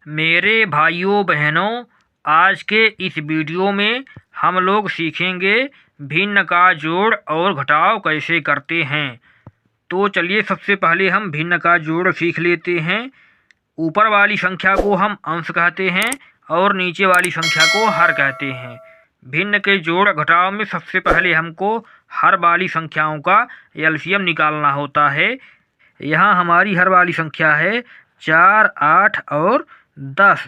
मेरे भाइयों बहनों, आज के इस वीडियो में हम लोग सीखेंगे भिन्न का जोड़ और घटाव कैसे करते हैं। तो चलिए सबसे पहले हम भिन्न का जोड़ सीख लेते हैं। ऊपर वाली संख्या को हम अंश कहते हैं और नीचे वाली संख्या को हर कहते हैं। भिन्न के जोड़ घटाव में सबसे पहले हमको हर वाली संख्याओं का एलसीएम निकालना होता है। यहाँ हमारी हर वाली संख्या है 4, 8 और 10।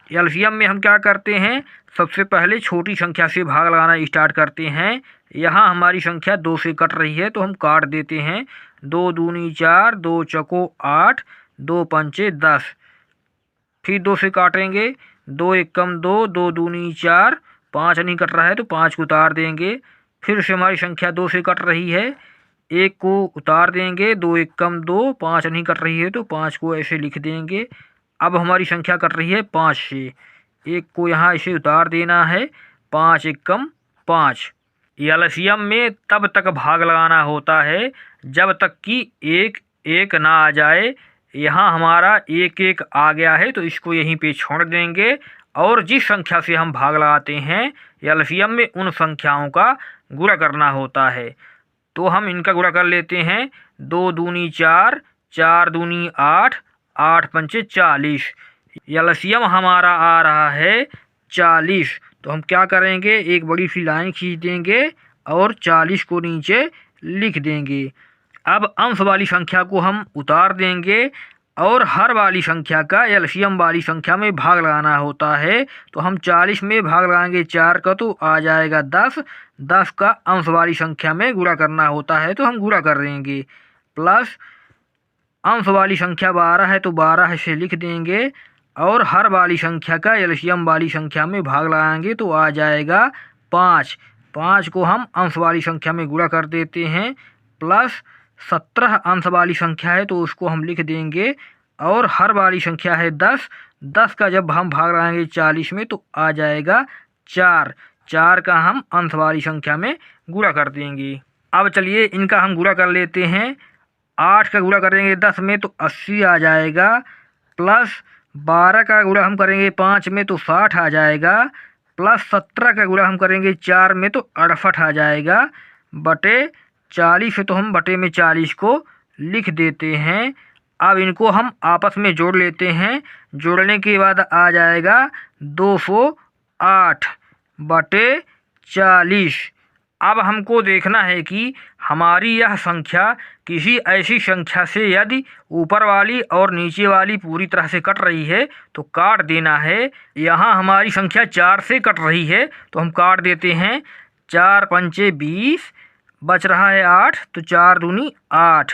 एलसीएम में हम क्या करते हैं, सबसे पहले छोटी संख्या से भाग लगाना स्टार्ट करते हैं। यहाँ हमारी संख्या 2 से कट रही है तो हम काट देते हैं। 2 दूनी 4, 2 चौको 8, 2 पंचे 10। फिर 2 से काटेंगे, 2 एकम 2, 2 दूनी 4, 5 नहीं कट रहा है तो 5 को उतार देंगे। फिर से हमारी संख्या 2 से कट रही है, 1 को उतार देंगे। 2 एकम 2, 5 नहीं कट रही है तो 5 को ऐसे लिख देंगे। अब हमारी संख्या कट रही है 5 से, 1 को यहाँ इसे उतार देना है। 5 एकम 5। एलसीएम में तब तक भाग लगाना होता है जब तक कि 1 1 ना आ जाए। यहाँ हमारा 1 1 आ गया है तो इसको यहीं पे छोड़ देंगे और जिस संख्या से हम भाग लगाते हैं एलसीएम में उन संख्याओं का गुणा करना होता है। तो हम इनका गुणा कर लेते हैं। 2 दूनी 4, 4 दूनी 8, 8 पंचे 40। एलसीएम हमारा आ रहा है 40। तो हम क्या करेंगे, एक बड़ी सी लाइन खींच देंगे और 40 को नीचे लिख देंगे। अब अंश वाली संख्या को हम उतार देंगे और हर वाली संख्या का एलसीएम वाली संख्या में भाग लगाना होता है। तो हम 40 में भाग लगाएंगे 4 का तो आ जाएगा 10। 10 का अंश वाली संख्या में गुणा करना होता है तो हम गुणा कर देंगे। प्लस अंश वाली संख्या 12 है तो 12 से लिख देंगे और हर वाली संख्या का एलसीएम वाली संख्या में भाग लगाएंगे तो आ जाएगा 5। 5 को हम अंश वाली संख्या में गुणा कर देते हैं। प्लस 17 अंश वाली संख्या है तो उसको हम लिख देंगे और हर वाली संख्या है 10। 10 का जब हम भाग लगाएंगे 40 में तो आ जाएगा 4। 4 का हम अंश वाली संख्या में गुणा कर देंगे। अब चलिए इनका हम गुणा कर लेते हैं। 8 का गुणा करेंगे 10 में तो 80 आ जाएगा। प्लस 12 का गुणा हम करेंगे 5 में तो 60 आ जाएगा। प्लस 17 का गुणा हम करेंगे 4 में तो 68 आ जाएगा। बटे 40 है तो हम बटे में 40 को लिख देते हैं। अब इनको हम आपस में जोड़ लेते हैं। जोड़ने के बाद आ जाएगा 208 बटे 40। अब हमको देखना है कि हमारी यह संख्या किसी ऐसी संख्या से यदि ऊपर वाली और नीचे वाली पूरी तरह से कट रही है तो काट देना है। यहाँ हमारी संख्या 4 से कट रही है तो हम काट देते हैं। 4 पंचे 20, बच रहा है 8 तो 4 दूनी 8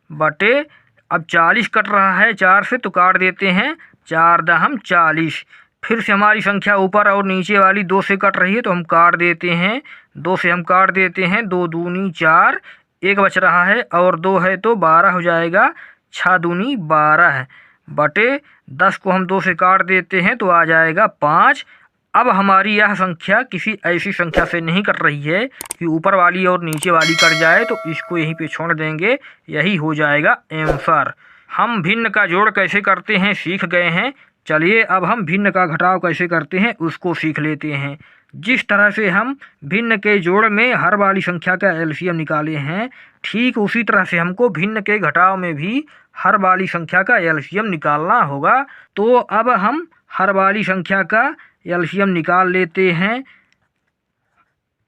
बटे, अब 40 कट रहा है 4 से तो काट देते हैं। 4 दहम 40। फिर से हमारी संख्या ऊपर और नीचे वाली 2 से कट रही है तो हम काट देते हैं। 2 से हम काट देते हैं। 2 दूनी 4, 1 बच रहा है और 2 है तो 12 हो जाएगा। 6 दूनी 12 बटे 10 को हम 2 से काट देते हैं तो आ जाएगा 5। अब हमारी यह संख्या किसी ऐसी संख्या से नहीं कट रही है कि ऊपर वाली और नीचे वाली कट जाए तो इसको यहीं पे छोड़ देंगे। यही हो जाएगा आंसर। हम भिन्न का जोड़ कैसे करते हैं सीख गए हैं। चलिए अब हम भिन्न का घटाव कैसे करते हैं उसको सीख लेते हैं। जिस तरह से हम भिन्न के जोड़ में हर वाली संख्या का एलसीएम निकाले हैं, ठीक उसी तरह से हमको भिन्न के घटाव में भी हर वाली संख्या का एलसीएम निकालना होगा। तो अब हम हर वाली संख्या का एलसीएम निकाल लेते हैं।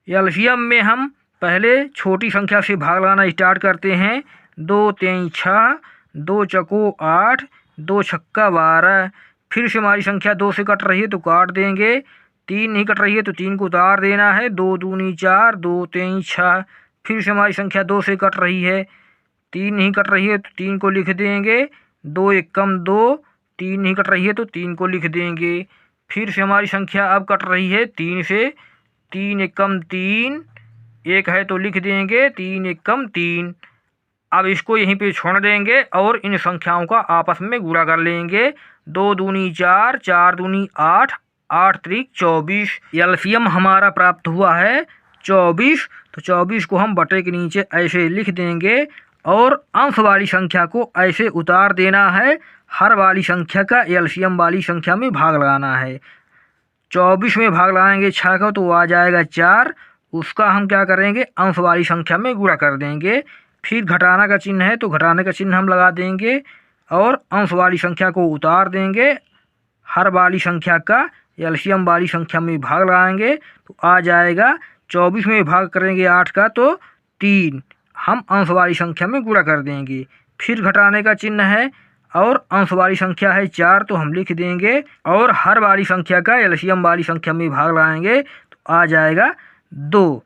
एलसीएम में हम पहले छोटी संख्या से भाग लगाना स्टार्ट करते हैं। 2 3 6, 2 चौको 8, 2 छक्का 12। फिर से हमारी संख्या 2 से कट रही है तो काट देंगे। 3 नहीं कट रही है तो 3 को उतार देना है। 2 दूनी 4, 2 3 6। फिर से हमारी संख्या 2 से कट रही है, 3 नहीं कट रही है तो 3 को लिख देंगे। 2 एकम 2, 3 नहीं कट रही है तो 3 को लिख देंगे। फिर से हमारी संख्या अब कट रही है 3 से, 3 एकम 3, 1 है तो लिख देंगे। 3 एकम 3। अब इसको यहीं पे छोड़ देंगे और इन संख्याओं का आपस में गुणा कर लेंगे। 2 दूनी 4, 4 दूनी 8, 8 त्रिक 24। एलसीएम हमारा प्राप्त हुआ है 24। तो 24 को हम बटे के नीचे ऐसे लिख देंगे और अंश वाली संख्या को ऐसे उतार देना है, हर वाली संख्या का एलसीएम वाली संख्या में भाग लगाना है। 24 में भाग लगाएंगे 6 का तो आ जाएगा 4, उसका हम क्या करेंगे अंश वाली संख्या में गुणा कर देंगे। फिर घटाना का चिन्ह है तो घटाने का चिन्ह हम लगा देंगे और अंश वाली संख्या को उतार देंगे, हर वाली संख्या का एलसीएम वाली संख्या में भाग लगाएंगे तो आ जाएगा 24 में भाग करेंगे 8 का तो 3, हम अंश वाली संख्या में गुणा कर देंगे। फिर घटाने का चिन्ह है और अंश वाली संख्या है 4 तो हम लिख देंगे और हर वाली संख्या का एलसीएम वाली संख्या में भाग लगाएंगे तो आ जाएगा 2,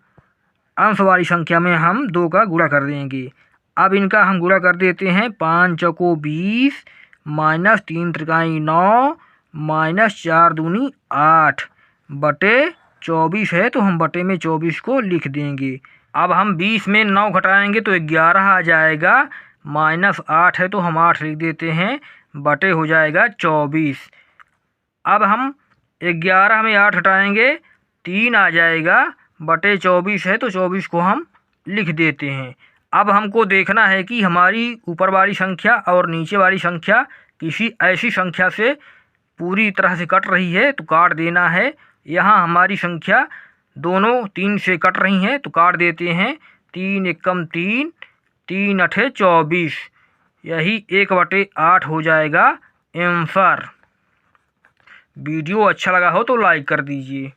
अंश वाली संख्या में हम 2 का गुणा कर देंगे। अब इनका हम गुणा कर देते हैं। 5 चौको 20 माइनस 3 त्रिकाई 9 माइनस 4 दूनी 8 बटे 24 है तो हम बटे में 24 को लिख देंगे। अब हम 20 में 9 घटाएंगे तो 11 आ जाएगा, माइनस 8 है तो हम 8 लिख देते हैं, बटे हो जाएगा 24। अब हम 11 में 8 हटाएंगे 3 आ जाएगा, बटे 24 है तो 24 को हम लिख देते हैं। अब हमको देखना है कि हमारी ऊपर वाली संख्या और नीचे वाली संख्या किसी ऐसी संख्या से पूरी तरह से कट रही है तो काट देना है। यहाँ हमारी संख्या दोनों 3 से कट रही हैं तो काट देते हैं। 3 एकम 3, 3 अठे 24, यही 1/8 हो जाएगा आंसर। वीडियो अच्छा लगा हो तो लाइक कर दीजिए।